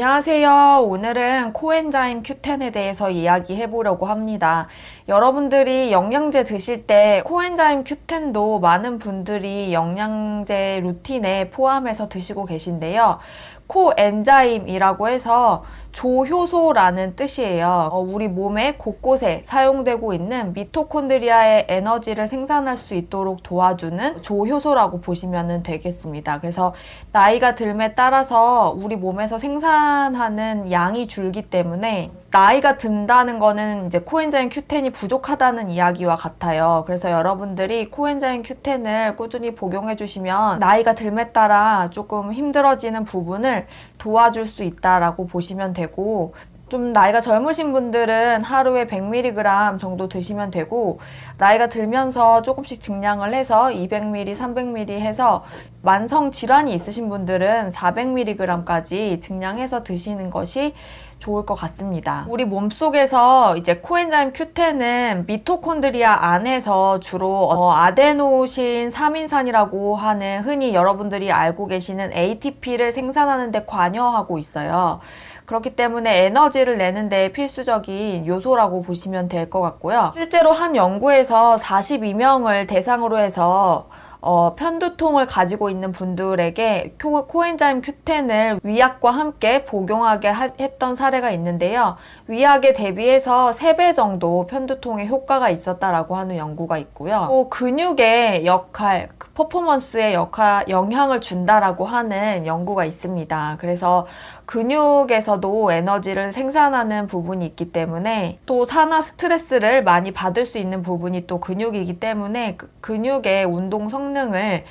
안녕하세요. 오늘은 코엔자임 Q10에 대해서 이야기해 보려고 합니다. 여러분들이 영양제 드실 때 코엔자임 Q10도 많은 분들이 영양제 루틴에 포함해서 드시고 계신데요. 코엔자임이라고 해서 조효소라는 뜻이에요. 우리 몸의 곳곳에 사용되고 있는 미토콘드리아의 에너지를 생산할 수 있도록 도와주는 조효소라고 보시면 되겠습니다. 그래서 나이가 들에 따라서 우리 몸에서 생산하는 양이 줄기 때문에 나이가 든다는 거는 이제 코엔자임 Q10이 부족하다는 이야기와 같아요. 그래서 여러분들이 코엔자임 Q10을 꾸준히 복용해 주시면 나이가 들에 따라 조금 힘들어지는 부분을 도와줄 수 있다라고 보시면 되고, 좀 나이가 젊으신 분들은 하루에 100mg 정도 드시면 되고, 나이가 들면서 조금씩 증량을 해서 200mg, 300mg 해서 만성 질환이 있으신 분들은 400mg까지 증량해서 드시는 것이 좋을 것 같습니다. 우리 몸속에서 이제 코엔자임 Q10은 미토콘드리아 안에서 주로 아데노신 3인산이라고 하는 흔히 여러분들이 알고 계시는 ATP를 생산하는 데 관여하고 있어요. 그렇기 때문에 에너지를 내는 데 필수적인 요소라고 보시면 될 것 같고요. 실제로 한 연구에서 42명을 대상으로 해서 편두통을 가지고 있는 분들에게 코엔자임 Q10을 위약과 함께 복용하게 했던 사례가 있는데요. 위약에 대비해서 3배 정도 편두통에 효과가 있었다라고 하는 연구가 있고요. 또 근육의 역할, 퍼포먼스에 영향을 준다라고 하는 연구가 있습니다. 그래서 근육에서도 에너지를 생산하는 부분이 있기 때문에, 또 산화 스트레스를 많이 받을 수 있는 부분이 또 근육이기 때문에 근육의 운동 성능을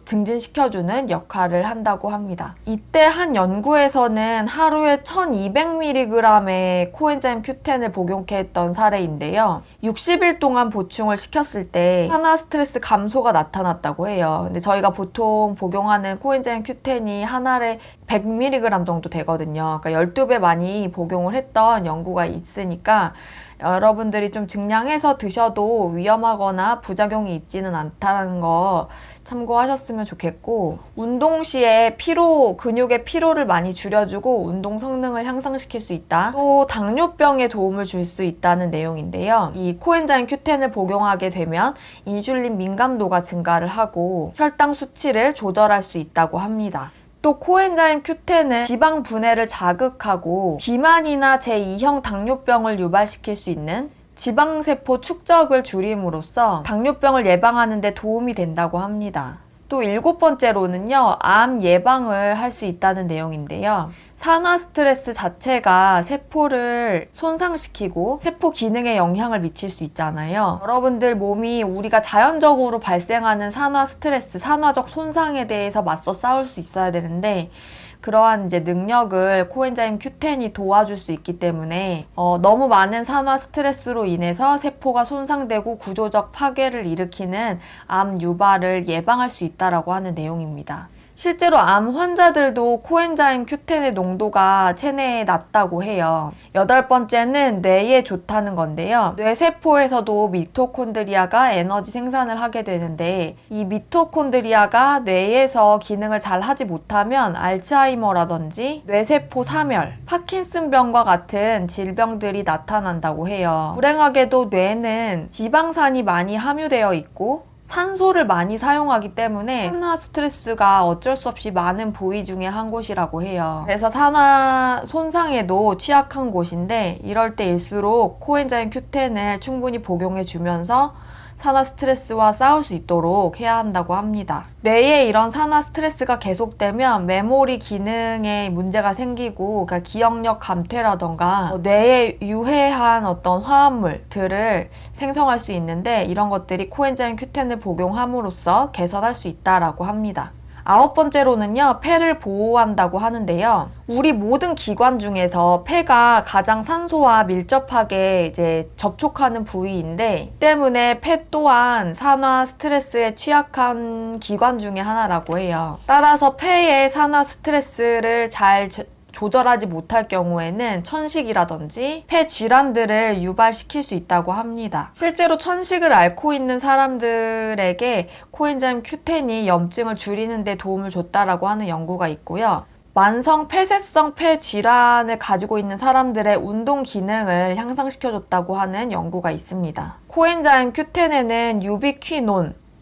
증진시켜주는 역할을 한다고 합니다. 이때 한 연구에서는 하루에 1200mg의 코엔자임 Q10을 복용했던 사례인데요. 60일 동안 보충을 시켰을 때 산화 스트레스 감소가 나타났다고 해요. 근데 저희가 보통 복용하는 코엔자임 Q10이 한 알에 100mg 정도 되거든요. 그러니까 12배 많이 복용을 했던 연구가 있으니까 여러분들이 좀 증량해서 드셔도 위험하거나 부작용이 있지는 않다는 거 참고하셨으면 좋겠고, 운동 시에 근육의 피로를 많이 줄여주고 운동 성능을 향상시킬 수 있다. 또 당뇨병에 도움을 줄 수 있다는 내용인데요. 이 코엔자임 Q10을 복용하게 되면 인슐린 민감도가 증가를 하고 혈당 수치를 조절할 수 있다고 합니다. 또 코엔자임 Q10은 지방 분해를 자극하고 비만이나 제2형 당뇨병을 유발시킬 수 있는 지방세포 축적을 줄임으로써 당뇨병을 예방하는 데 도움이 된다고 합니다. 또 7번째로는요, 암 예방을 할 수 있다는 내용인데요. 산화 스트레스 자체가 세포를 손상시키고 세포 기능에 영향을 미칠 수 있잖아요. 여러분들 몸이 우리가 자연적으로 발생하는 산화 스트레스, 산화적 손상에 대해서 맞서 싸울 수 있어야 되는데, 그러한 이제 능력을 코엔자임 Q10이 도와줄 수 있기 때문에 너무 많은 산화 스트레스로 인해서 세포가 손상되고 구조적 파괴를 일으키는 암 유발을 예방할 수 있다라고 하는 내용입니다. 실제로 암 환자들도 코엔자임 Q10의 농도가 체내에 낮다고 해요. 8번째는 뇌에 좋다는 건데요. 뇌세포에서도 미토콘드리아가 에너지 생산을 하게 되는데, 이 미토콘드리아가 뇌에서 기능을 잘 하지 못하면 알츠하이머라든지 뇌세포 사멸, 파킨슨병과 같은 질병들이 나타난다고 해요. 불행하게도 뇌는 지방산이 많이 함유되어 있고 산소를 많이 사용하기 때문에 산화 스트레스가 어쩔 수 없이 많은 부위 중에 한 곳이라고 해요. 그래서 산화 손상에도 취약한 곳인데, 이럴 때일수록 코엔자임 Q10을 충분히 복용해 주면서 산화 스트레스와 싸울 수 있도록 해야 한다고 합니다. 뇌에 이런 산화 스트레스가 계속되면 메모리 기능에 문제가 생기고, 그러니까 기억력 감퇴라던가 뇌에 유해한 어떤 화합물들을 생성할 수 있는데, 이런 것들이 코엔자임 Q10을 복용함으로써 개선할 수 있다라고 합니다. 9번째로는요, 폐를 보호한다고 하는데요. 우리 모든 기관 중에서 폐가 가장 산소와 밀접하게 이제 접촉하는 부위인데, 때문에 폐 또한 산화 스트레스에 취약한 기관 중에 하나라고 해요. 따라서 폐의 산화 스트레스를 잘 조절하지 못할 경우에는 천식이라든지 폐 질환들을 유발시킬 수 있다고 합니다. 실제로 천식을 앓고 있는 사람들에게 코엔자임 Q10이 염증을 줄이는 데 도움을 줬다라고 하는 연구가 있고요. 만성 폐쇄성 폐 질환을 가지고 있는 사람들의 운동 기능을 향상시켜줬다고 하는 연구가 있습니다. 코엔자임 Q10에는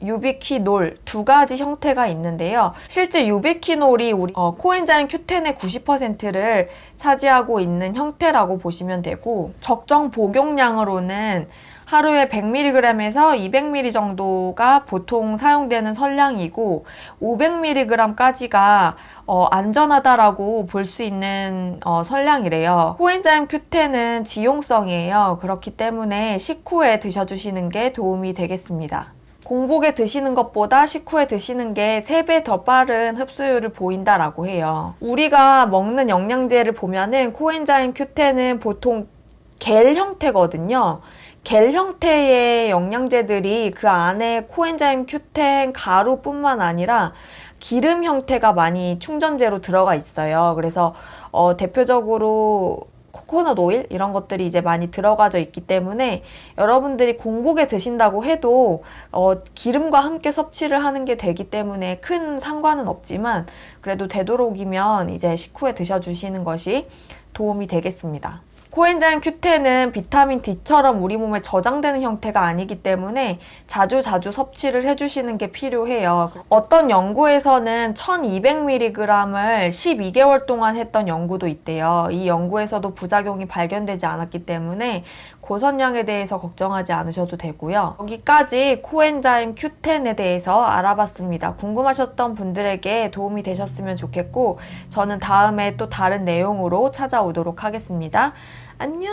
유비퀴놀 두 가지 형태가 있는데요. 실제 유비퀴놀이 우리 코엔자임 Q10의 90%를 차지하고 있는 형태라고 보시면 되고, 적정 복용량으로는 하루에 100mg에서 200mg 정도가 보통 사용되는 설량이고, 500mg까지가 안전하다라고 볼 수 있는 설량이래요. 코엔자임 Q10은 지용성이에요. 그렇기 때문에 식후에 드셔주시는 게 도움이 되겠습니다. 공복에 드시는 것보다 식후에 드시는 게 3배 더 빠른 흡수율을 보인다라고 해요. 우리가 먹는 영양제를 보면은 코엔자임 Q10은 보통 겔 형태거든요. 겔 형태의 영양제들이 그 안에 코엔자임 Q10 가루뿐만 아니라 기름 형태가 많이 충전재로 들어가 있어요. 그래서 대표적으로 코코넛 오일 이런 것들이 이제 많이 들어가져 있기 때문에 여러분들이 공복에 드신다고 해도 기름과 함께 섭취를 하는 게 되기 때문에 큰 상관은 없지만, 그래도 되도록이면 이제 식후에 드셔주시는 것이 도움이 되겠습니다. 코엔자임 Q10은 비타민 D처럼 우리 몸에 저장되는 형태가 아니기 때문에 자주 섭취를 해주시는 게 필요해요. 어떤 연구에서는 1200mg을 12개월 동안 했던 연구도 있대요. 이 연구에서도 부작용이 발견되지 않았기 때문에 고선량에 대해서 걱정하지 않으셔도 되고요. 여기까지 코엔자임 Q10에 대해서 알아봤습니다. 궁금하셨던 분들에게 도움이 되셨으면 좋겠고, 저는 다음에 또 다른 내용으로 찾아오도록 하겠습니다. 안녕.